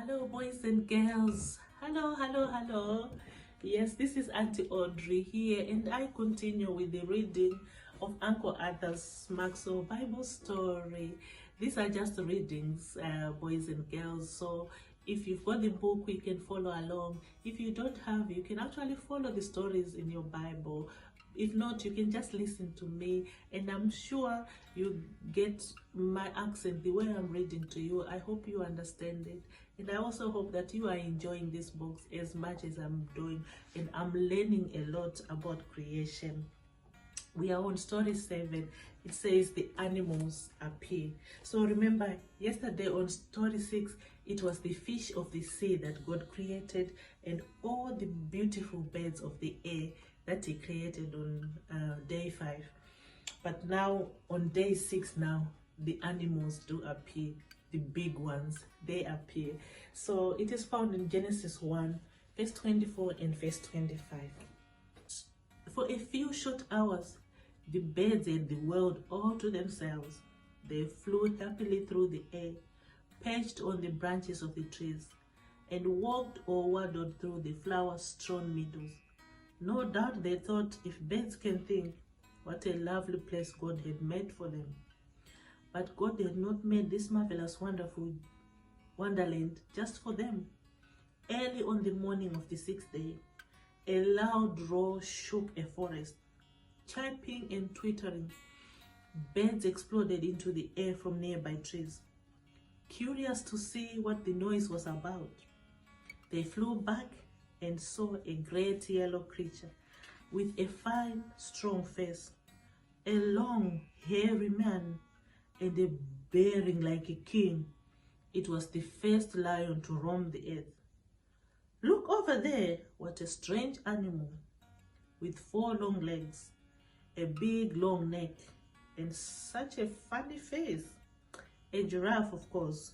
Hello, boys and girls. Hello. Yes, this is Auntie Audrey here, and I continue with the reading of Uncle Arthur's Maxwell Bible story. These are just readings, boys and girls. So if you've got the book, you can follow along. If you don't have, you can actually follow the stories in your Bible. If not, you can just listen to me, and I'm sure you get my accent the way I'm reading to you. I hope you understand it, and I also hope that you are enjoying this book as much as I'm doing, and I'm learning a lot about creation. We are on story 7. It says the animals appear. So remember, yesterday on story 6, it was the fish of the sea that God created, and all the beautiful birds of the air that he created on day 5. But now on day 6, now the animals do appear. The big ones, they appear. So it is found in Genesis 1 verse 24 and verse 25. For a few short hours, the birds had the world all to themselves. They flew happily through the air, perched on the branches of the trees, and walked or waddled through the flower-strewn meadows. No doubt they thought, if birds can think, what a lovely place God had made for them. But God had not made this marvelous, wonderful wonderland just for them. Early on the morning of the 6th day, a loud roar shook a forest. Chirping and twittering, birds exploded into the air from nearby trees. Curious to see what the noise was about, they flew back and saw a great yellow creature with a fine, strong face, a long, hairy man, and a bearing like a king. It was the first lion to roam the earth. Look over there, what a strange animal, with 4 long legs, a big long neck, and such a funny face. A giraffe, of course,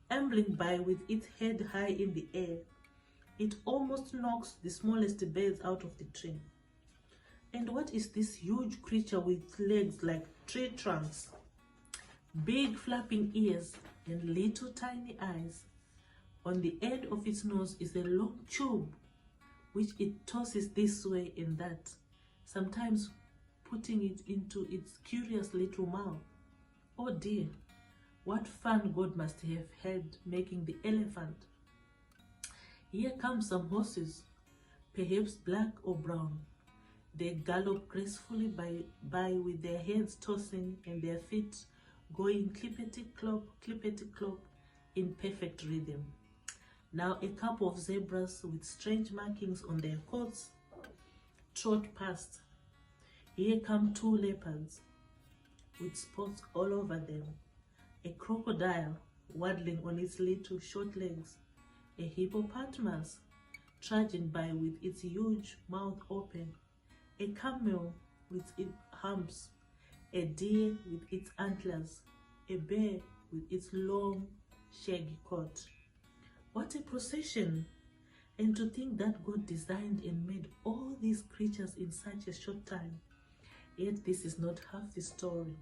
ambling by with its head high in the air. It almost knocks the smallest birds out of the tree. And what is this huge creature with legs like tree trunks, big flapping ears, and little tiny eyes? On the end of its nose is a long tube, which it tosses this way and that, sometimes putting it into its curious little mouth. Oh dear, what fun God must have had making the elephant. Here come some horses, perhaps black or brown. They gallop gracefully by with their heads tossing and their feet going clippety-clop in perfect rhythm. Now a couple of zebras with strange markings on their coats trot past. Here come 2 leopards with spots all over them, a crocodile waddling on its little short legs, a hippopotamus trudging by with its huge mouth open, a camel with its humps, a deer with its antlers, a bear with its long, shaggy coat. What a procession! And to think that God designed and made all these creatures in such a short time. Yet this is not half the story.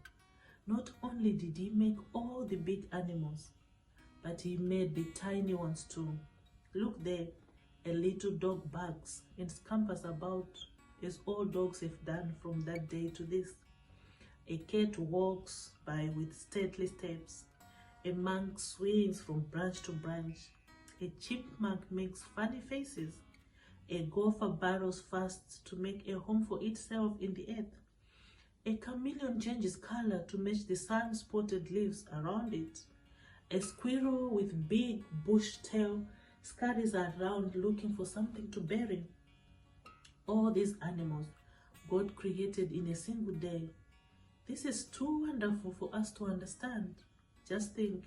Not only did he make all the big animals, but he made the tiny ones too. Look there, a little dog barks and scampers about as all dogs have done from that day to this. A cat walks by with stately steps. A monk swings from branch to branch. A chipmunk makes funny faces. A gopher burrows fast to make a home for itself in the earth. A chameleon changes color to match the sun-spotted leaves around it. A squirrel with big bush tail scurries around looking for something to bury. All these animals God created in a single day. This is too wonderful for us to understand. Just think,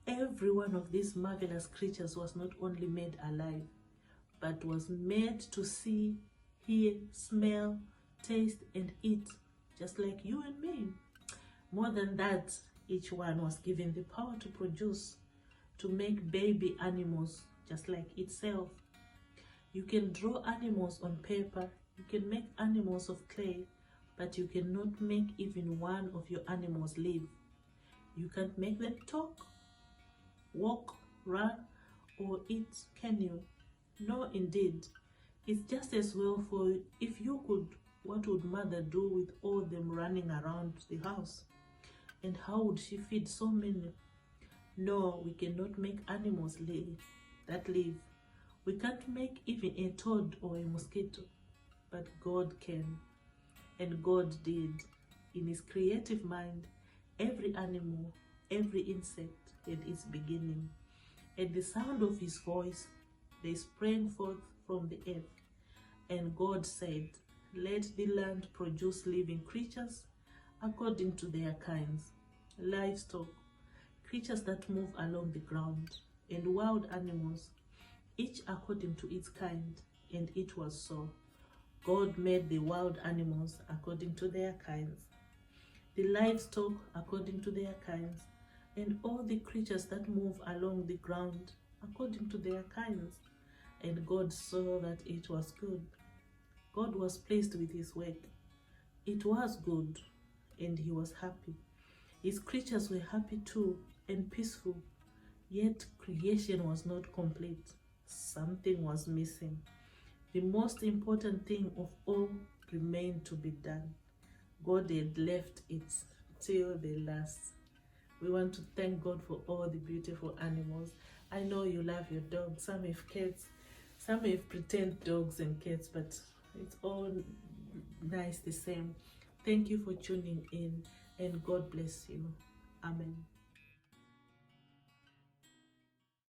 every one of these marvelous creatures was not only made alive, but was made to see, hear, smell, taste, and eat, just like you and me. More than that, each one was given the power to produce, to make baby animals just like itself. You can draw animals on paper, you can make animals of clay, but you cannot make even one of your animals live. You can't make them talk, walk, run, or eat, can you? No, indeed. It's just as well, for if you could, what would mother do with all them running around the house? And how would she feed so many? No, we cannot make animals live. We can't make even a toad or a mosquito, but God can. And God did. In his creative mind, every animal, every insect had its beginning. At the sound of his voice, they sprang forth from the earth. And God said, "Let the land produce living creatures according to their kinds, livestock, creatures that move along the ground, and wild animals, each according to its kind." And it was so. God made the wild animals according to their kinds, the livestock according to their kinds, and all the creatures that move along the ground according to their kinds. And God saw that it was good. God was pleased with his work. It was good, and he was happy. His creatures were happy too and peaceful. Yet creation was not complete. Something was missing. The most important thing of all remained to be done. God had left it till the last. We want to thank God for all the beautiful animals. I know you love your dogs. Some have cats, some have pretend dogs and cats, but it's all nice the same. Thank you for tuning in, and God bless you. Amen.